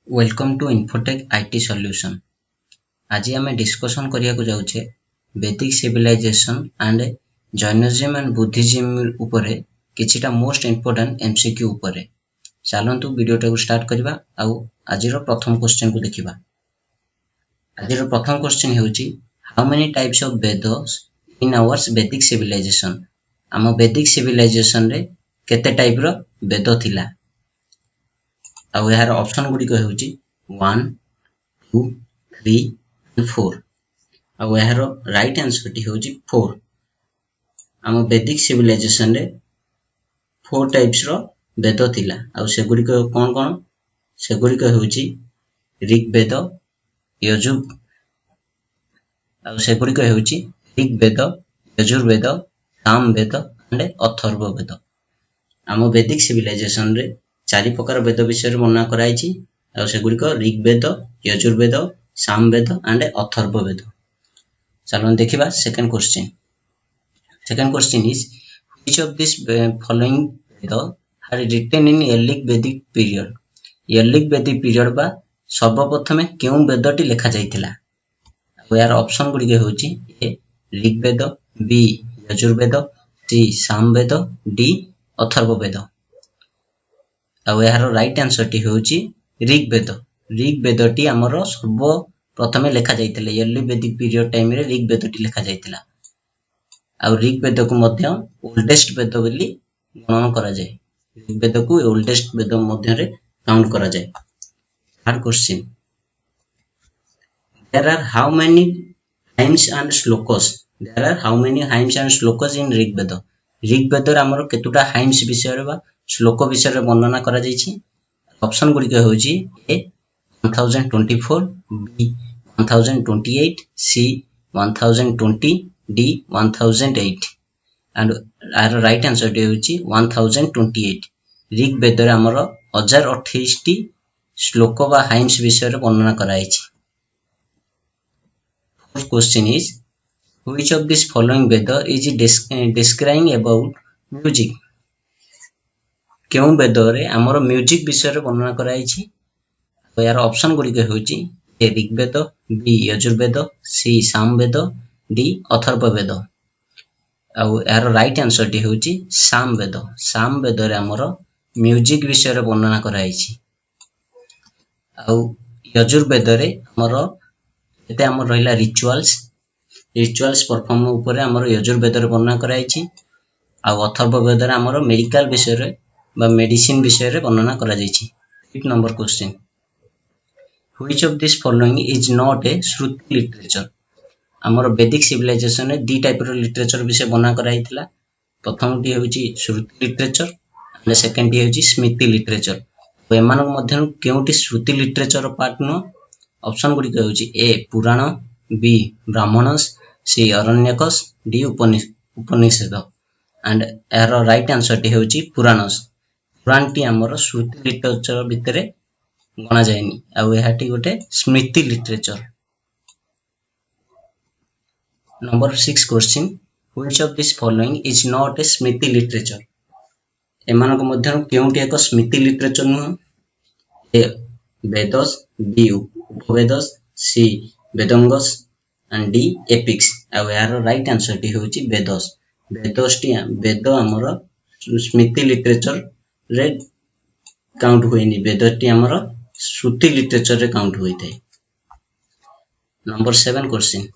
Welcome to Infotech IT solution. आज आम discussion करने जाऊे Vedic civilisation and Jainism and Buddhism उपरे किछिटा मोस्ट इंपोर्टेंट एमसीक्यू उपरे। चलतु वीडियोटा को स्टार्ट करबा। आज प्रथम क्वेश्चन को देखिबा। आज प्रथम क्वेश्चन होची how many types of Vedas in hours वैदिक सिविलाइजेशन। आम वैदिक सिविलाइजेशन रे केते टाइप रो वेद थिला। आउ यार ऑप्शन गुडी को होची 1 2 3 and 4। आउ यार राइट आंसर टी होची 4। आम वैदिक सिविलाइजेशन रे 4 टाइप्स रो वेद थिला। आउ से गुडी को कोन से गुडी को होची ऋग्वेद, यजुर, आउ से गुडी को होची ऋग्वेद, यजुर्वेद, सामवेद एंड अथर्ववेद। आम वैदिक सिविलाइजेशन रे 4 प्रकार वेद विषय वर्णना कराई। से गुड़िक ऋग्वेद, यजुर्वेद, सामवेद एंड अथर्ववेद। चलो देखिबा second question. Second question is which of this following Veda are written in early Vedic period. Early Vedic period बा सर्वप्रथमे केउ वेदटी लिखा जाइतिला। यार ऑप्शन गुड़िक होची ए ऋग्वेद, बी यजुर्वेद, सी सामवेद, डी अथर्ववेद। आउ यार राइट आंसर टी होची ऋग्वेद। ऋग्वेद टी हमर सर्व प्रथमे लिखा जाइतिला। एर्ली वैदिक पीरियड टाइम रे ऋग्वेद टी लिखा जाइतिला। आउ ऋग्वेद को मध्य ओल्डेस्ट वेद बोली गणना करा जाय। ऋग्वेद को ओल्डेस्ट वेद मध्य रे काउंट करा जाय। Third question there are how many hymns and shlokas. There are how many hymns and shlokas in Rigveda. Rigveda रे हमर केतुटा हाइम्स विषय रे बा श्लोक विषय रे वर्णना करा जायछि। ऑप्शन गुडी के होची A 1024, B 1028, C 1020, D 1008 and our right answer टी होची 1028। ऋग्वेद रे हमर 1028 टी श्लोक बा हाइम्स विषय रे वर्णना कराइछि। Fourth question is which of this following Veda is describing about music. केउ वेद रे हमर म्यूजिक विषय रे वर्णना कराइछि। तो यार ऑप्शन गुडी के होची ए ऋग्वेद, बी यजुर्वेद, सी सामवेद, डी अथर्ववेद। आउ यार राइट आंसर टी होची सामवेद। सामवेद रे हमर म्यूजिक विषय रे वर्णना कराइछि। आउ यजुर्वेद रे हमर एते हमर रहिला रिचुअल्स परफॉर्म ऊपर हमर यजुर्वेद रे वर्णना कराइछि। आउ अथर्ववेद रे हमर मेडिकल विषय रे बा मेडिसिन विषय रे वर्णना करा जायछि। 8 number question which of this following is not A Shruti literature. हमर वैदिक सिविलाइजेशन रे दी टाइप रो लिटरेचर विषय वर्णना कराइतिला। प्रथम टी होची श्रुति लिटरेचर एंड सेकंड टी होची स्मृति लिटरेचर। तो एमानक मध्यन केउटी श्रुति लिटरेचर पार्ट न। ऑप्शन गुडी के होची A Purana, B Brahmanas, C Aranyakas, D Upanishad and यार राइट आंसर टी होची पुराणस। पुराण टी हमर श्रुति लिटरेचर भितरे गणा जायनी। आउ एहाटी गोटे Smriti literature. Number 6 question which of this following is not a Smriti literature. एमानक मध्यन केउटी एक स्मृति लिटरेचर न। A Vedas, B Upavedas, C Vedangas and D epics. आउ यार राइट आंसर टी होची वेदस। वेदस टी वेद हमर स्मृति लिटरेचर रे काउंट होइनी। वेद टी हमर श्रुति लिटरेचर रे काउंट होई थाए। नंबर 7 क्वेश्चन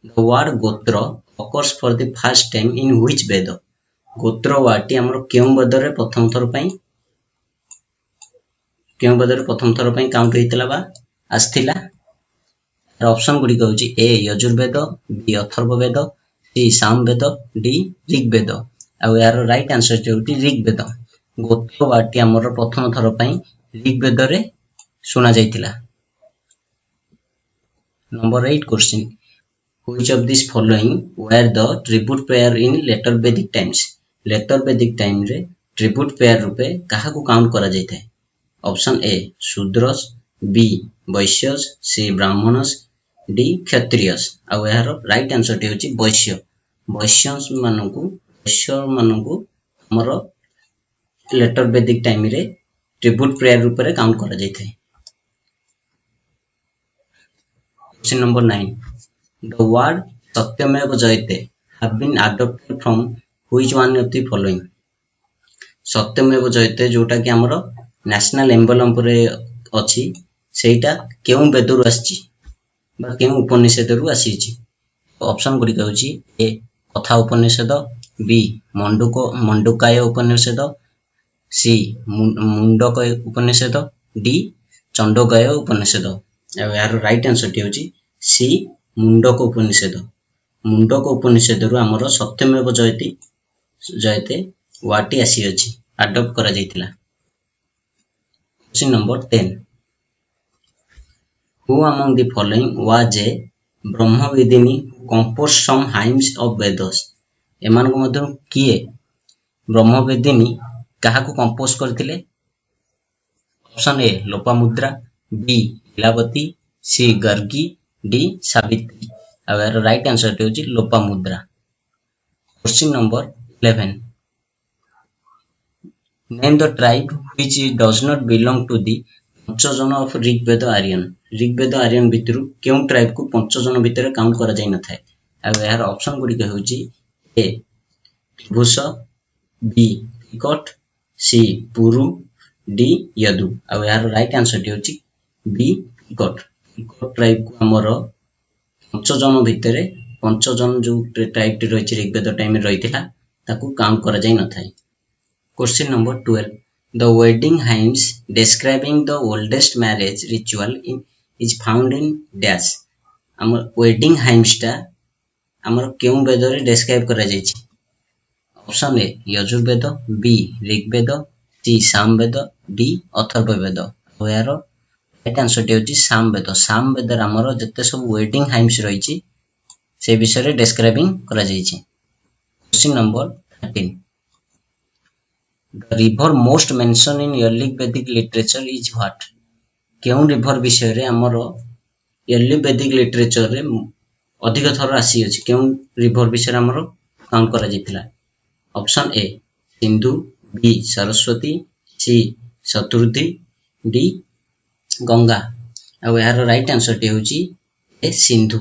द वर्ड गोत्र occurs for the first time in which वेद। गोत्र वर्ड टी हमर केउ वेद रे प्रथम थर पई काउंट होइतला बा आस्थिला। ऑप्शन गुडी कहउची ए यजुर्वेद, बी अथर्ववेद, सी सामवेद, डी ऋग्वेद। आ यार राइट आंसर होती ऋग्वेद। गोत्र वार्ड हमर प्रथम थर पई ऋग्वेद रे सुना जाइतिला। Number 8 question which of this following were the tribute payer in later Vedic times. Later Vedic time रे ट्रिब्यूट पेयर रूपे काहा को काउंट करा जाइते। Option A Shudras, B Vaishyas, C Brahmanas, D Kshatriyas. आ यार राइट आंसर टी होची वैश्य। वैश्य मानकु हमर लेटर वैदिक टाइम रे ट्रिब्यूट प्रेयर रूप में काउंट करा जाय थे। Question number 9. The word Satyameva Jayate have been adopted from which one of the following? Satyameva Jayate जोटा कि हमरो नेशनल एम्बलम पर अछि सेटा केउ बेदरु आछि बा केउ उपनिषदरु आसीछि? ऑप्शन गुडी कहउछि ए कथा उपनिषद, बी मंडुकाय उपनिषद, सी मुंडक उपनिषद, डी चंडोकाय उपनिषद। यार राइट आंसर टी होछि सी मुंडक उपनिषद। मुंडक उपनिषद रु हमर सत्यमेव जयते वाटी आसी अछि अडॉप्ट करा जायतिला। Question number 10. Who among the following was a Brahmavadini composed some hymns of Vedas? एमान को मध्य किए ब्रह्मवेदिनी काहाकु कंपोज करथिले? Option A Lopamudra, B Lilavati, C Gargi, D Savitri. अब यार राइट आंसर टी होछि Lopamudra. Question number 11. Name the tribe which does not belong to the Panchajana of Rigveda Aryan. Rigveda Aryan भितरु केउ ट्राइब को पंचजन भितर काउंट करा जाय न थाए। अब यार ऑप्शन गुडी के होछि ए त्रिभुज, बी तिकट, सी पुरु, डी यदु। अब यार राइट आंसर टी होछि बी तिकट। तिकट ट्राइब को हमर पंचजन भितर पंचजन जो ट्राइब टी रहिछि ऋग्वेद टाइम रे रहिथिला ताकू काउंट करा जाय न थाए। Question number 12. The wedding hymns describing the oldest marriage ritual is found in dash. हमर wedding hymns टा हमर केउ वेद रे डिस्क्राइब करा जायछि? Option A Yajurveda, B Rigveda, C Samaveda, D Atharvaveda. तो यार राइट आंसर टी होछि सामवेद। सामवेद रे हमर जते सब वेडिंग हाइम्स रहिछि से विषय रे डिस्क्राइबिंग करा जायछि। Question number 13. The river most mentioned in early Vedic literature is what? केउ रिवर विषय रे हमर early Vedic literature रे अधिक थर आसी अछि केउ रिवर विषय हमर काउंट करा जायतिला? Option A Sindhu, B Saraswati, C Shutudri, D Ganga. अब यार राइट आंसर टी होछि ए सिंधु।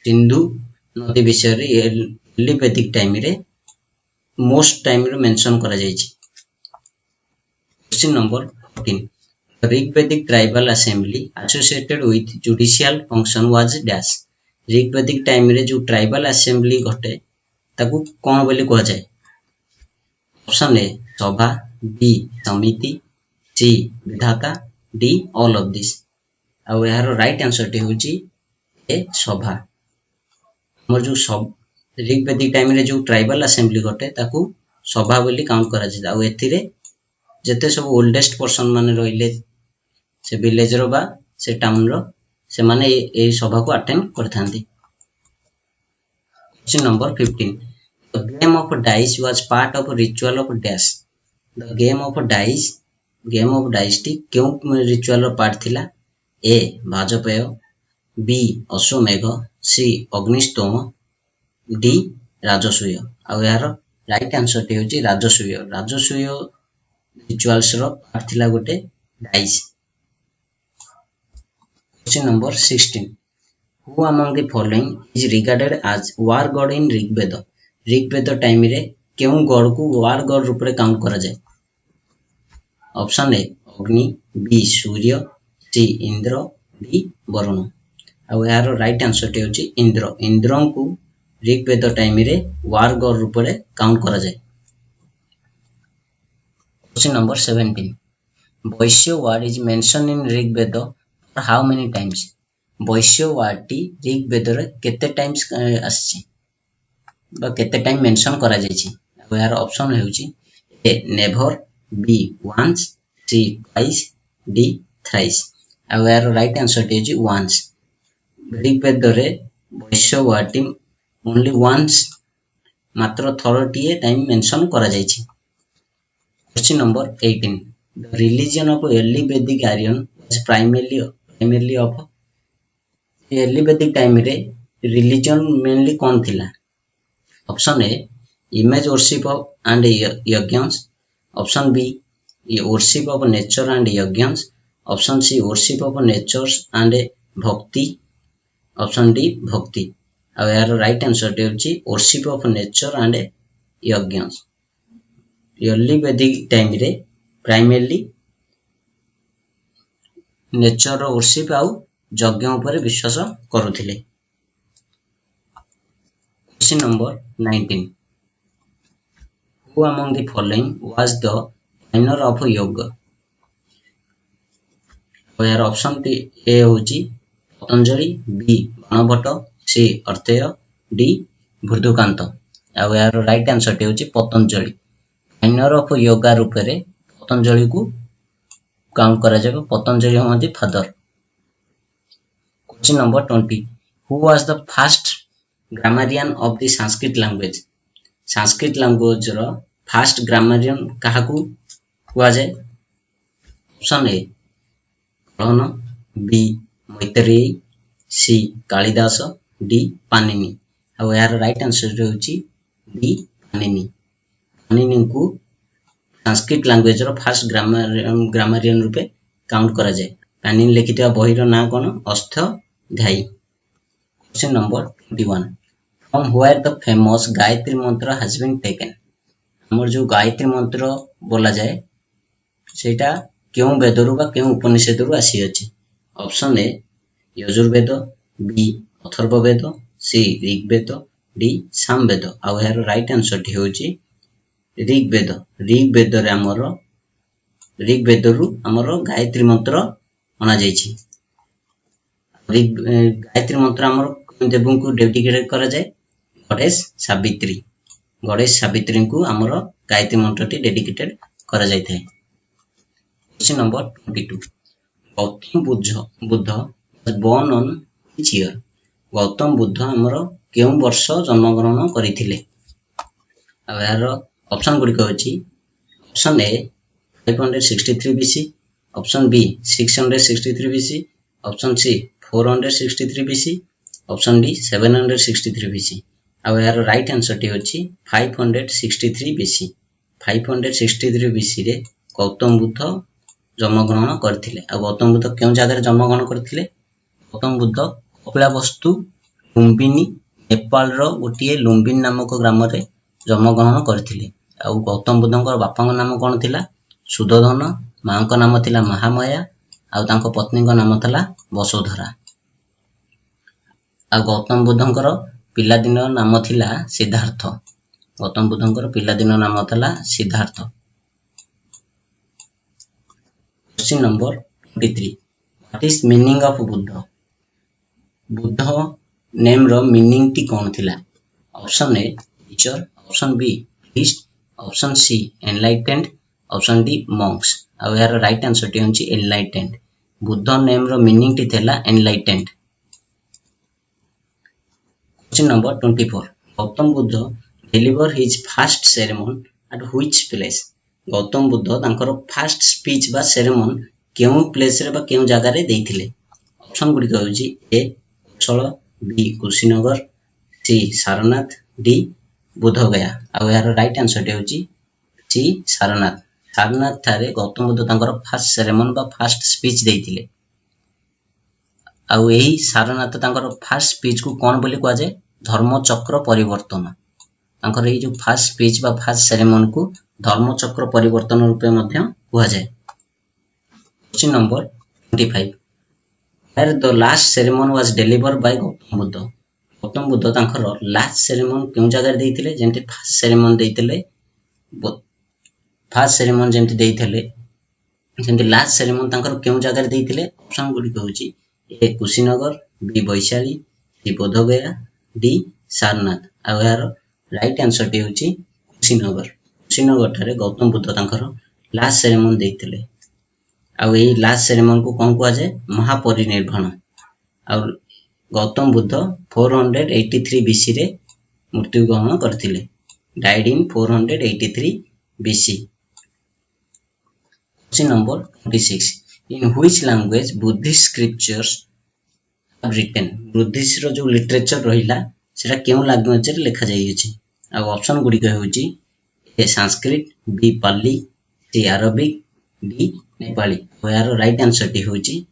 सिंधु नदी विषय रे एर्ली वैदिक टाइम रे मोस्ट टाइम रे मेंशन करा जायछि। Question number 14. Rigvedic tribal assembly associated with judicial function was dash. Rigvedic time रे जो ट्राइबल असेंबली घटे ताकू कोन बोली कह जाय? ऑप्शन ए सभा, बी समिति, सी विधाता, डी ऑल ऑफ दिस। अब यार राइट आंसर टी होछि ए सभा। हमर जो सब ऋग्वेदिक टाइम रे जो ट्राइबल असेंबली घटे ताकू सभा बोली काउंट करा जाय। आ एथिरे जते सब ओल्डेस्ट पर्सन माने रहिले से विलेज रो बा से टाउन रो से माने ए सभा को अटेंड करथांती। Question number 15. The game of dice was part of a ritual of dash. The game of dice T केउ रिचुअल रो पार्ट थिला? ए भाजपेय, बी अश्वमेघ, सी अग्निस्तोम, डी राजसूय। आ यार राइट आंसर टी होछि राजसूय। राजसूय रिचुअल्स रो पार्ट थिला गोटे dice. Question number 16. Who among the following is regarded as war god in Rigveda? Rigveda time रे केउ God को वार गॉड रूप रे काउंट करा जाय? ऑप्शन ए अग्नि, बी सूर्य, सी इंद्र, डी वरुण। अब यार राइट आंसर टी होछि इंद्र। इंद्र को ऋग्वेद टाइम रे वार गॉड रूप रे काउंट करा जाय। Question number 17. Vaishya word is mention in Rigveda for how many times? Vaishya word टी ऋग्वेद रे केते टाइम्स आछि बा केते टाइम मेंशन करा जायछि? अब यार ऑप्शन हेउछि A never, B once, C twice, D thrice. अब यार राइट आंसर टी होछि वंस। ऋग्वेद रे वैश्य वर्ड टी ओनली वंस मात्र थरटी टाइम मेंशन करा जायछि। Question number 18. The religion of early Vedic Aryan was primarily of early Vedic time रे religion mainly कौन थिला? Option A image worship and yajnas, option B worship of nature and yajnas, option C worship of natures and bhakti, option D bhakti आ यार right answer टी होची worship of nature and yajna early Vedic time रे primarily nature रो worship आउ यज्ञ ऊपर विश्वास करूथिले। Question number 19 Who among the following was the pioneer of yoga? और यार ऑप्शन ए होची पतंजलि बी बाणभट्ट सी अर्थेय डी भृदुकांत आ यार राइट आंसर टी होची पतंजलि पाइनियर ऑफ योगा रूप रे पतंजलि को काउंट करा जाबे पतंजलि होती father. Question number 20 who was the first grammarian of the Sanskrit language Sanskrit language रो फर्स्ट ग्रामरियन काहाकू हुआ जाए ऑप्शन ए कळन B Maitreyi C Kalidas D Panini आ यार राइट आंसर होची डी पाणिनि पाणिनि को संस्कृत लैंग्वेज रो फर्स्ट ग्रामरियन रूपे काउंट करा जाए पाणिनि लिखितवा बही रो ना कोन Ashtadhyayi. Question number 21 from where the famous Gayatri mantra has been taken हमर जो गायत्री मंत्र बोला जाए सेटा क्यों वेदरु बा क्यों उपनिषदरु आसी अछि option A Yajurveda B Atharvaveda C Rigveda D Samaveda आ यार राइट आंसर टी होची ऋग्वेद ऋग्वेद रे हमर ऋग्वेदरु हमर गायत्री मंत्र अना जायछि गायत्री मंत्र हमर देवों को डेडिकेट करा जाए गणेश सावित्री को हमर गायत्री मंत्र टी डेडिकेटेड करा जाय थाए। Question number 22 Gautam Buddha was born on which year Gautam Buddha हमर केउ वर्ष जन्म ग्रहण करिथिले आ यार ऑप्शन गुडी कहछि option A 563 BC option B 663 BC option C 463 BC option D 763 BC आ यार राइट आंसर टी होछि 563 BC 563 BC रे गौतम बुद्ध जन्म ग्रहण करथिले आ गौतम बुद्ध केउ जगह जन्म ग्रहण करथिले गौतम बुद्ध कपिलावस्तु लुम्बिनी नेपाल रो गोटिए लुम्बिनी नामक ग्राम रे जन्म ग्रहण करथिले आ गौतम बुद्धंकर बापा नाम कोन थिला सुदोधन मां को नाम थिला महामाया आ तांको पत्नी को नाम थिला वसुधरा आ गौतम बुद्धंकर पिला दिन नाम थिला सिद्धार्थ गौतम बुद्धंकर पिला दिन नाम थिला Siddharth. Question number 23 what is meaning of Buddha Buddha name रो मीनिंग टी कोन थिला option A teacher option B priest option C enlightened option D monks आ यार राइट आंसर टी होची एनलाइटेंड बुद्ध नेम रो मीनिंग टी थिला enlightened. Question number 24 Gautam Buddha deliver his first ceremony at which place Gautam Buddha तांकर फर्स्ट स्पीच बा सेरेमनी केउ प्लेस रे बा केउ जगह रे देथिले ऑप्शन गुडी कहउची ए कुशल बी कुशीनगर सी सारनाथ डी बुद्धगया आ यार राइट आंसर टी होची सी सारनाथ सारनाथ थारे गौतम बुद्ध तांकर फर्स्ट सेरेमनी बा फर्स्ट स्पीच देथिले आ एही सारनाथ तांकर फर्स्ट स्पीच को कोन बोली कहआ जाय धर्म चक्र परिवर्तन तांकर एही जो फर्स्ट स्पीच बा फर्स्ट सेरेमनी को धर्म चक्र परिवर्तन रूपे मध्य कहआ जाय। Question number 25 where the last ceremony was delivered by Gautam Buddha तांकर लास्ट सेरेमनी केउ जगह देथिले जेंति फर्स्ट सेरेमनी देथिले फर्स्ट सेरेमनी जेंति देथिले जेंति लास्ट सेरेमनी तांकर केउ जगह देथिले ऑप्शन गुडी कहउची A Kushinagar B Vaishali C Bodhgaya D Sarnath आ यार राइट आंसर टी होची कुशीनगर ठारे गौतम बुद्ध तांकर लास्ट सेरेमनी देथिले आ एही लास्ट सेरेमनी को कोन कहआ जाय महापरिनिर्वाण आ गौतम बुद्ध 483 BC रे मृत्यु ग्रहण करथिले died in 483 BC। Question number 26 in which language Buddhist scriptures have written Buddhist रो जो लिटरेचर रहिला सेटा केउ लैंग्वेज रे लिखा जाई अछि आ ऑप्शन गुडी कहउची A Sanskrit B Pali C Arabic D Nepali यार राइट आंसर टी होची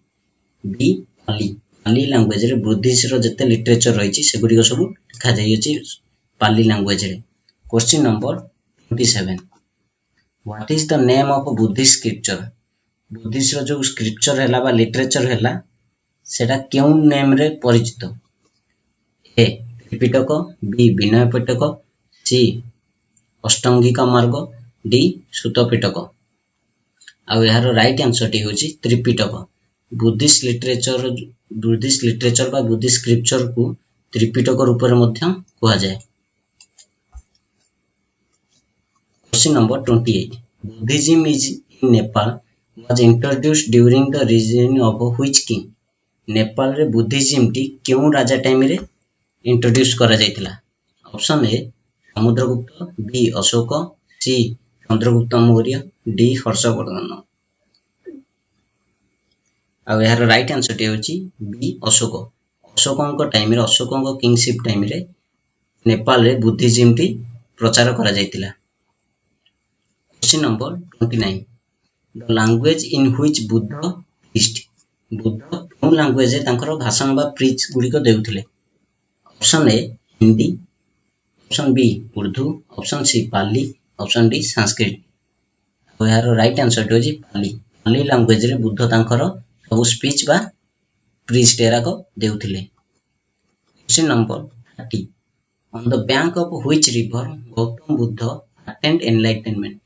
बी पाली पाली लैंग्वेज रे बुद्धिस्ट रो जते लिटरेचर रही सेगुड़ी सब लिखा जाइए पाली लैंग्वेज रे। Question number 27 what is the name of Buddhist scripture Buddhist रो जो स्क्रिप्चर हैला बा लिटरेचर हैला सेटा केउ नेम रे परिचित ए त्रिपिटक बी विनय पिटक सी अष्टांगिका मार्ग डी सूत पिटक आ यार राइट आंसर टी होची त्रिपिटक बुद्धिस्ट लिटरेचर बा बुद्धिस्ट स्क्रिप्चर को त्रिपिटक रूप रे मध्य कहा जाए। Question number 28 Buddhism is in Nepal was introduced during the region of which king Nepal रे बुद्धिज्म टी केउ राजा टाइम रे इंट्रोड्यूस करा जायतिला। Option A Samudragupta B Ashoka C Chandragupta Maurya D Harshavardhana आ यार राइट आंसर टी होची बी अशोक अशोकଙ୍କ टाइम रे अशोकଙ୍କ किंगशिप टाइम रे नेपाल रे बुद्धिज्म टी प्रचार करा जायतिला। Question number 29 the language in which Buddha preached Buddha कोन लैंग्वेज रे तांकर भाषण बा प्रीच गुडी को देउथिले। Option A Hindi option B Urdu option C Pali option D Sanskrit आ यार राइट आंसर टी होची पाली पाली लैंग्वेज रे बुद्ध तांकर सब स्पीच बा प्रीच टेरा को देउथिले। Question number 30 on the bank of which river Gautam Buddha attend enlightenment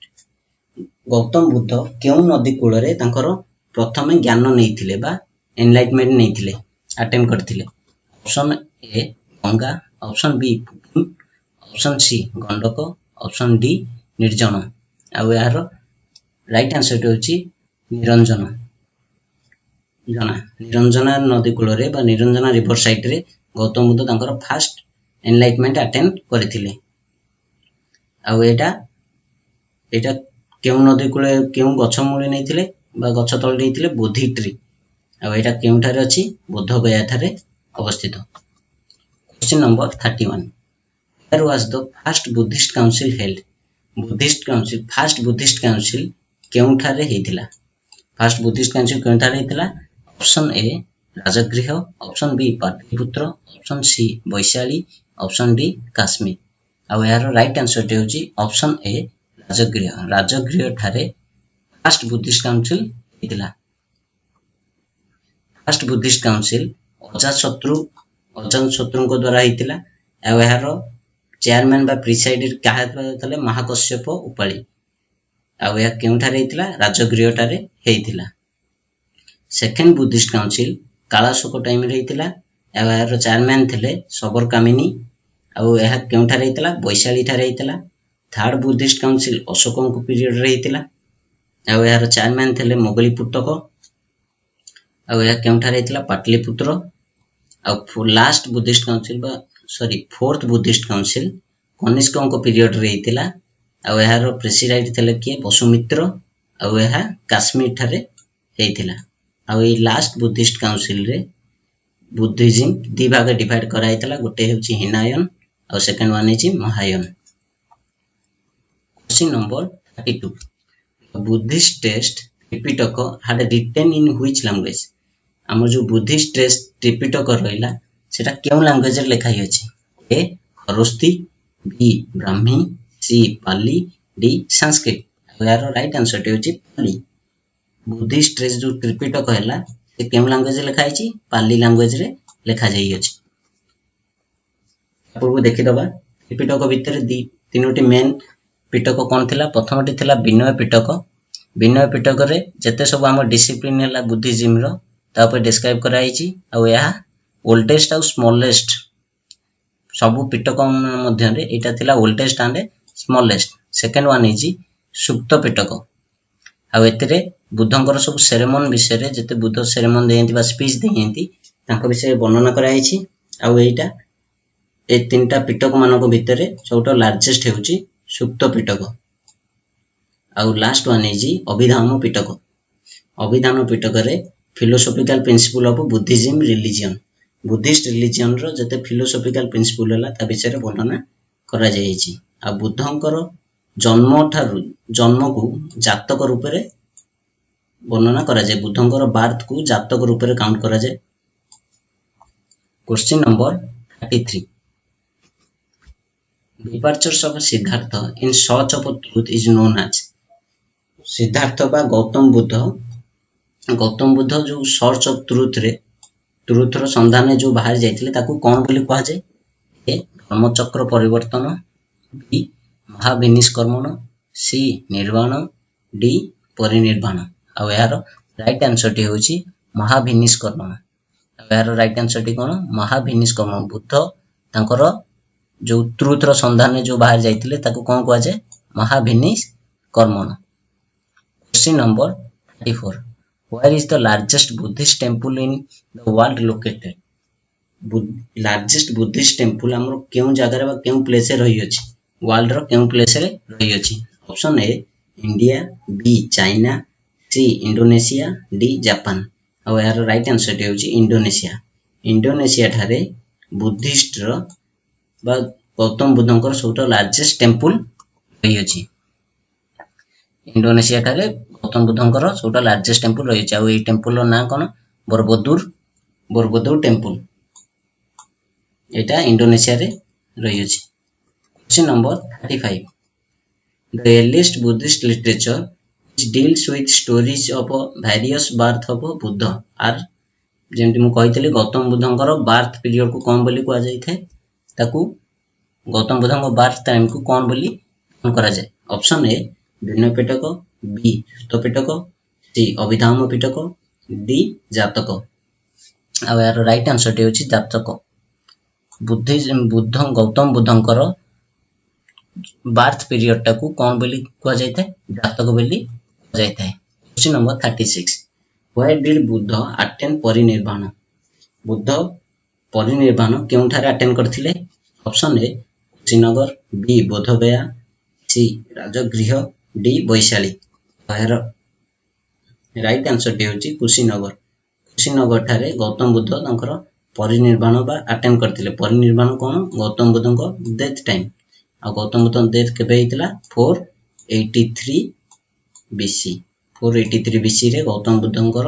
Gautam Buddha केउ नदी कूल रे तांकर प्रथम ज्ञान नैथिले बा एनलाइटमेंट नैथिले अटेंड करथिले। Option A Ganga option B option C Gandak option D निर्जन आ यार राइट आंसर टी होची निरंजन निरंजना नदी कूल रे बा निरंजना रिवर साइड रे गौतम बुद्ध तांकर फर्स्ट एनलाइटमेंट अटेंड करथिले। आ एटा केउ नदी कूल केउ गछ मूले नैथिले बा गछ तळ नैथिले बोधि ट्री आ एटा केउ ठारे अछि बुद्ध गया ठारे अवस्थित। Question number 31 where was the first Buddhist council held first Buddhist council केउ ठारे हेतिला फर्स्ट बुद्धिस्ट काउंसिल केउ ठारे हेतिला। Option A Rajagriha option B Pataliputra option C Vaishali option D Kashmir आ यार राइट आंसर टी होची ऑप्शन ए राजगृह ठारे फर्स्ट बुद्धिस्ट काउंसिल हेतिला। फर्स्ट बुद्धिस्ट काउंसिल अजातशत्रु को द्वारा हेतिला आ यार चेयरमैन बा प्रिसाइडर काहा तले महाकश्यप उपाली आ या केउ ठारे हेतिला राजगृह ठारे हेतिला। Second Buddhist council Kalashoka time रे हेतिला आ यार चेयरमैन थिले सबरकामिनी आ या केउ ठारे हेतिला वैशाली ठारे हेतिला। थर्ड बुद्धिस्ट काउंसिल अशोकଙ୍କ पीरियड रे हेतिला आ यार चेयरमैन थिले मोगलीपुटक आ या केउ ठारे हेतिला पाटलिपुत्र आ last Buddhist council fourth Buddhist council कनिष्कଙ୍କ पीरियड रे हेतिला आ यार प्रेसिडेंट थिले के वसुमित्र आ या काश्मीर ठारे हेतिला। आ लास्ट बुद्धिस्ट काउंसिल रे बुद्धिज्म दी भाग डिवाइड करा हेतला गोटे हेउची हिनायन और second one is Mahayana. Question number 32 Buddhist text Tripitaka had written in which language हमर जो बुद्धिस्ट टेक्स्ट त्रिपिटक रहला सेटा केउ लैंग्वेज रे लिखा अछि ए खरोस्ती बी ब्राह्मी सी पाली डी संस्कृत यार राइट आंसर टी होची पाली बुद्धिस्ट टेक्स्ट जो त्रिपिटक हैला से केउ लैंग्वेज रे लिखा अछि पाली लैंग्वेज रे लिखा जाई अछि। पूर्व देखि दबा त्रिपिटक भितर तीनोटी मेन पिटक कोन थिला प्रथमटी थिला विनय पिटक रे जते सब हम डिसिप्लिन हैला बुद्धिज्म रो ता पर डिस्क्राइब करा आइछि आ या ओल्डेस्ट और स्मॉलेस्ट सब पिटक मध्य रे एटा थिला oldest and smallest. Second one is Sutta Pitaka आ एतरे बुद्धंकर सब सेरेमन विषय रे जते बुद्ध सेरेमन देयंती बा स्पीच देयंती तांको विषय वर्णना करा आइछि आ एटा ए तीनटा पिटक मानक भितर सबटा लार्जेस्ट हेउची सुक्त पिटक आ last one is Abhidhamma Pitaka रे philosophical principle of Buddhism religion Buddhist religion रो जते फिलोसॉफिकल प्रिंसिपल हला ता विषय रे वर्णना करा जायछि आ बुद्धंकर जन्म को जातक रूप रे वर्णना करा जाय बुद्धंकर बार्थ को जातक रूप रे काउंट करा जाय। Question number 33. Departures of Siddhartha in search of truth is known as. Siddharth बा गौतम बुद्ध जो सर्च ऑफ ट्रुथ रो संधान जो बाहर जाइथिले ताकू कोन बोली कहा जाय? ए धर्मचक्र परिवर्तन, बी महाविनिष्कर्मण, सी निर्वाण, डी परिनिर्वाण. आ यार राइट आंसर टी होची महाविनिष्कर्मण. आ यार राइट आंसर टी कोन? महाविनिष्कर्मण. बुद्ध तांकर जो ट्रुथ रो संधान जो बाहर जाइथिले ताकू कोन कहा जाय? Mahabhinishkramana. Question number 34. Where is the largest Buddhist temple in the world located? Largest Buddhist temple हमर केउ जगह बा केउ प्लेस रे रही अछि? वर्ल्ड रो केउ प्लेस रे रही अछि? Option A India, B China, C Indonesia, D Japan. आ यार राइट आंसर होची इंडोनेशिया. इंडोनेशिया ठारे बुद्धिस्ट रो बा गौतम बुद्धंकर सबटा लार्जेस्ट टेम्पल रही अछि. इंडोनेशिया ठारे गौतम बुद्धंकर सबटा लार्जेस्ट टेम्पल रही अछि. आ ए टेम्पल रो ना कोन? बोरबुदुर टेम्पल. एटा इंडोनेशिया रे रही अछि. Question number 35. The earliest Buddhist literature which deals with stories of various birth of Buddha are, जेमति मु कहितले गौतम बुद्धंकर बार्थ पीरियड को कोन बोली कहा जाय थाए? ताकू गौतम बुद्धंकर बार्थ टाइम को कोन बोली कोन करा जाय? ऑप्शन ए भिन्न पिटक, बी सुत पिटक, सी अभिधाम पिटक, डी जातक. आ यार राइट आंसर टी होची जातक. गौतम बुद्धंकर बार्थ पीरियड टाकू कोन बोली कहा जाय थाए? जातक बोली कहा जाय थाए. Question number 36. Where did Buddha attend Parinirvana? Buddha Parinirvana केउठारे अटेंड करथिले? Option A Kushinagar, B Bodhgaya, C Rajagriha, D Vaishali. Right answer टी होची कुशीनगर. कुशीनगर ठारे गौतम बुद्ध तांकर परिनिर्वाण बा अटेंड करथिले. परिनिर्वाण कोन? गौतम बुद्धंको डेथ टाइम. आ गौतम बुद्धंको डेथ केबे हितला? 483 बीसी. 483 बीसी रे गौतम बुद्धंकर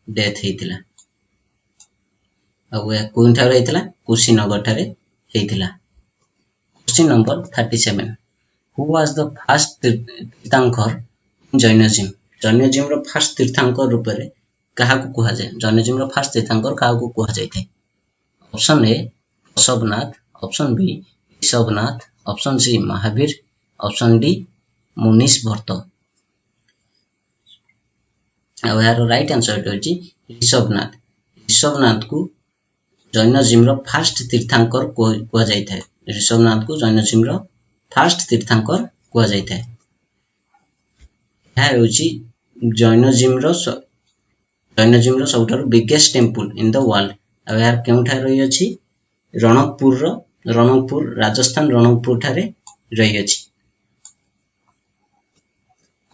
डेथ हितला. आ कोन ठारे हितला? कुशीनगर ठारे हितला. Question number 37. Who was the first Tirthankara in Jainism? Jainism रो फर्स्ट तीर्थंकर रूप रे काहा को कहा जाय? जैनिज्म रो फर्स्ट तीर्थंकर काहा को कहा जाय थे? Option A Rishabhanath, option B Rishabhanath, option C Mahavir, option D Munish Bhatt. आ यार राइट आंसर होची ऋषभनाथ. ऋषभनाथ को जैनिज्म रो फर्स्ट तीर्थंकर कहा जाय थे. ऋषभनाथ को जैनिज्म रो फर्स्ट तीर्थंकर कहा जाय थे. यह होची जैनिज्म रो सबठारु biggest temple in the world. आ यार केउठा रही अछि? रणकपुर राजस्थान रणकपुर ठारे रही अछि.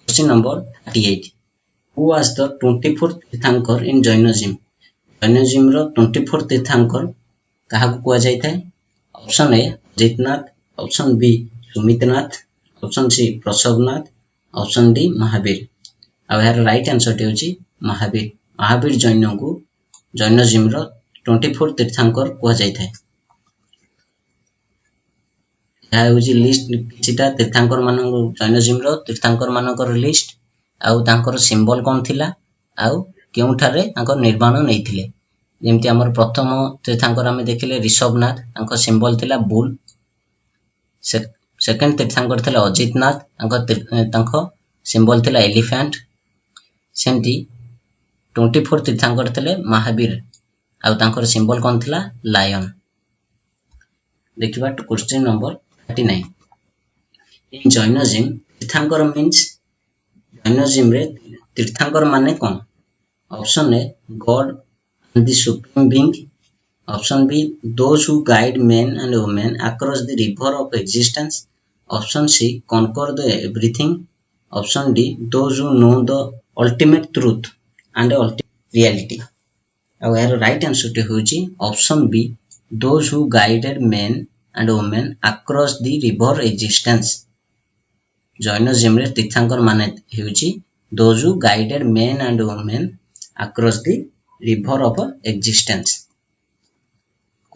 Question number 38. Who was the 24th तीर्थंकर इन जैनिज्म? जैनिज्म रो 24th तीर्थंकर काहा को कहा जाय थाए? Option A Ajitnath, option B Sumitnath, option C Prasavnath, option D Mahavir. आ यार राइट आंसर होची महावीर. महावीर जैन को जैनिज्म रो 24th तीर्थंकर कहा जाय थाए. यह होची लिस्ट किछिटा तीर्थंकर मान जैनिज्म रो तीर्थंकर मानकर लिस्ट. आउ तांकर सिंबल कोन थिला? आउ केउठारे तांकर निर्माण नैथिले? जेमति हमर प्रथम तीर्थंकर हमें देखिले ऋषभनाथ, तांकर सिंबल थिला बुल. सेकंड तीर्थंकर थिला अजितनाथ, तांकर सिंबल थिला एलिफेंट. सेमति 24 तीर्थंकर थिले महावीर, आउ तांकर सिंबल कोन थिला? लायन. देखिबा question number 39. In Jainism Tirthankara means, Jainism रे तीर्थंकर माने कोन? Option A god and the supreme being, option B those who guide men and women across the river of existence, option C conquer the everything, option D those who know the ultimate truth and ultimate reality. आ यार right answer होची option B those who guided men and women across the river existence. Jainism रे तीर्थंकर माने हेउची those who guided men and women across the river of existence.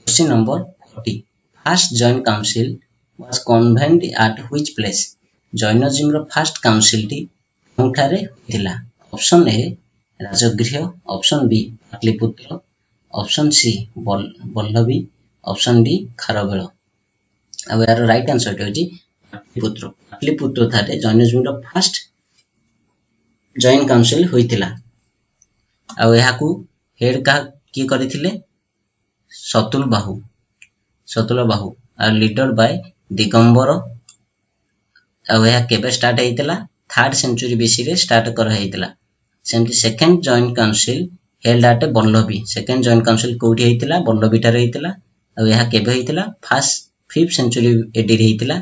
Question number 40. First Joint Council was convened at which place? Jainism ର first council ଟି କେଉଁଠାରେ ହୋଇଥିଲା? Option A Rajgriha, Option B Pataliputra, Option C Vallabhi, Option D Kharabela. ଆଉ ଏହାର right answer ଟି ହେଉଛି ପାଟଲିପୁତ୍ର। ପାଟଲିପୁତ୍ର ଠାରେ ଜୈନିଜମ ର first joint council ହୋଇଥିଲା। ଆଉ ଏହାକୁ ହେଡ୍ କିଏ କରିଥିଲେ? ସତୁଲ ବାହୁ ଆଉ ଲିଡର ବାଇ ଦିଗମ୍ବର। ଆଉ ଏହା କେବେ ଷ୍ଟାର୍ଟ ହେଇଥିଲା? 3rd century BC ରେ ଷ୍ଟାର୍ଟ କରାଯାଇଥିଲା। ସେମିତି second joint council held at Vallabhi. Second joint council କୋଉଠି ହେଇଥିଲା? ବଲ୍ଲଭୀ ଠାରେ ହେଇଥିଲା। ଆଉ ଏହା କେବେ ହେଇଥିଲା? 5th century AD ରେ ହେଇଥିଲା।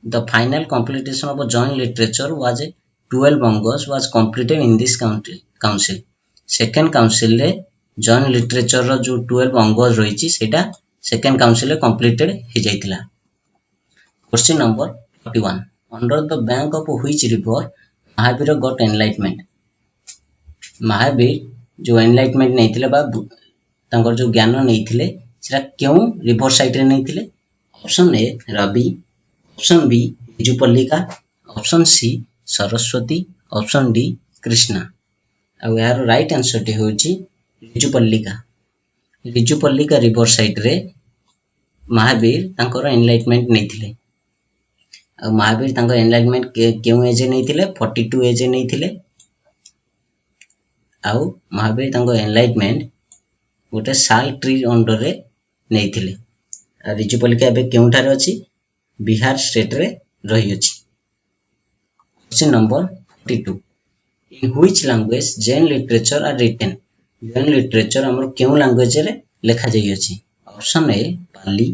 The final completion of a joint literature was 12 Angos was completed in this council. Second council रे joint literature ର जो 12 Angos ରହିଛି ସେଇଟା second council ରେ completed ହେଇଯାଇଥିଲା। Question number 41. Under the bank of which river Mahavira got enlightenment? Mahavir जो enlightenment ନେଇଥିଲେ ବା ତାଙ୍କର जो ज्ञान ନେଇଥିଲେ ସେଟା କେଉଁ river side ରେ ନେଇଥିଲେ? Option A Ravi, Option B ବିଜୁପଲ୍ଲିକା, Option C Saraswati, Option D Krishna. ଆଉ ଏହାର ରାଇଟ୍ ଆନ୍ସର ଟି ହେଉଛି ବିଜୁପଲ୍ଲିକା ରିଭର ସାଇଡ୍ ରେ ମହାବୀର ତାଙ୍କର ଏନଲାଇଟମେଣ୍ଟ ନେଇଥିଲେ। ଆଉ ମହାବୀର ତାଙ୍କ ଏନଲାଇଟମେଣ୍ଟ କେଉଁ ଏଜ୍ ନେଇଥିଲେ? 42 ଏଜ୍ ନେଇଥିଲେ। ଆଉ ମହାବୀର ତାଙ୍କ ଏନଲାଇଟମେଣ୍ଟ ଗୋଟେ ଶାଲ ଟ୍ରି ଅଣ୍ଡରରେ ନେଇଥିଲେ। ଆଉ ବିଜୁପଲ୍ଲିକା ଏବେ କେଉଁଠାରେ ଅଛି? ବିହାର ଷ୍ଟେଟ୍ ରେ ରହିଅଛି। Question number 42. In which language Jain literature are written? Jain literature ଆମର କେଉଁ ଲାଙ୍ଗୁଏଜ ରେ ଲେଖା ଯାଇଅଛି? Option A Pali,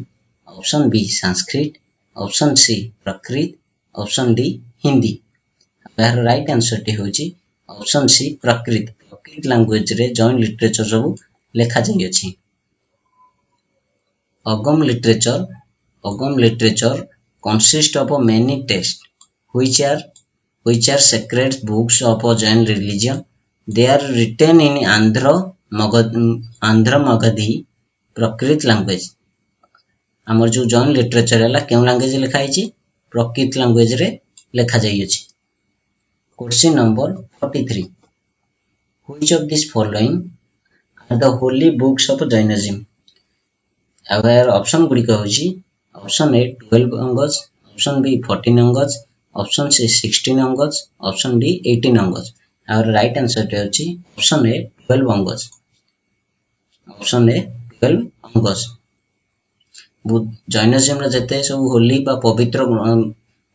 Option B Sanskrit, Option C Prakrit, Option D Hindi. ଏହାର ରାଇଟ୍ ଆନ୍ସର ଟି ହେଉଛି Option C Prakrit. Prakrit language ରେ ଜୈନ ଲିଟରେଚର ସବୁ ଲେଖା ଯାଇଅଛି। Agam literature consist of many texts which are sacred books of Jain religion. They are written in Andhra Magadhi Prakrit language. ଆମର जो Jain literature है केउं language लिखा है? प्रकृत लैंग्वेज रे लिखा जाइए। Question number 43. Which of these following are the holy books of Jainism? अब ऑप्शन गुडी का होची option A 12 Angas, option B 14 Angas, option C 16 Angas, option D 18 Angas. और राइट आंसर टे होची option A 12 Angas. Option A 12 Angas. Jainism रे जते सब होली बा पवित्र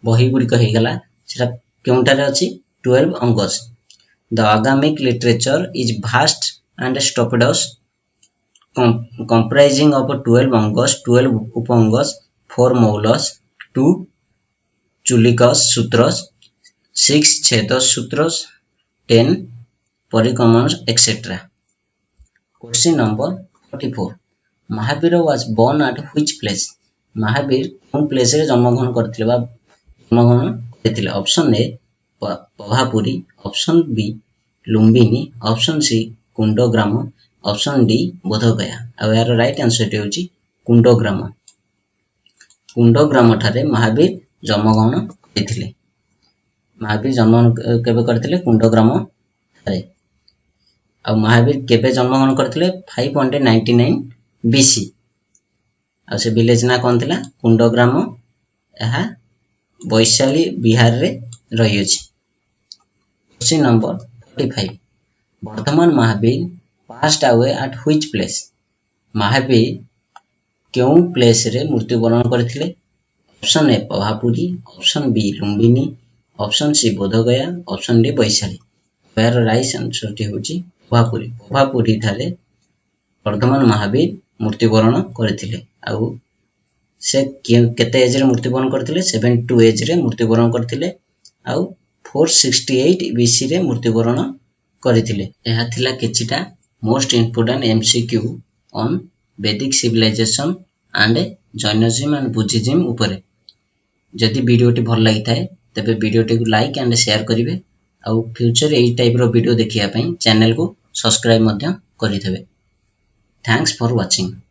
बही गुडी का हेगला सेटा केउंटारे अछि? 12 अंगज। The Agamic literature is vast and stupendous, comprising of 12 angas, 12 upangas, 4 maulas, 2 chulikas sutras, 6 chedas sutras, 10 parikamans, etc. Question number 44. Mahavira was born at which place? Mahavir कौन place रे जन्मग्रहण करथिले बा जन्मग्रहण करथिले? Option A Pavapuri, option B Lumbini, option C Kundagram, option D Bodhgaya. आ यार right answer टी होची कुंडग्राम। कुंडग्राम ठारे महावीर जन्मग्रहण करथिले। महावीर जन्मग्रहण केबे करथिले? कुंडग्राम ठारे। आ महावीर केबे जन्मग्रहण करथिले? 599 BC। आ से विलेज ना कोन थिला? कुंडग्राम। एहा वैशाली बिहार रे रही अछि। Question number 45. Vardhaman Mahavir passed away at which place? Mahavir केउं प्लेस रे मृत्युवरण करथिले? Option A Pavapuri, option B Lumbini, option C Bodhgaya, option D Vaishali. यार राइट आंसर टी होची पभापुरी। पभापुरी थारे वर्धमान महावीर मृत्युवरण करथिले। आउ से केते एज रे मृत्युवरण करथिले? 72 एज रे मृत्युवरण करथिले। आउ 468 BC रे मृत्युवरण करथिले। एहा थिला किछिटा most important MCQ on Vedic civilisation and Jainism and Buddhism ऊपर। जदि वीडियोटी भल लागि थाए तबे वीडियोटी को लाइक एंड शेयर करिवे। आउ फ्यूचर एई टाइप रो वीडियो देखिया पई चैनल को सब्सक्राइब मध्य करिथबे। Thanks for watching.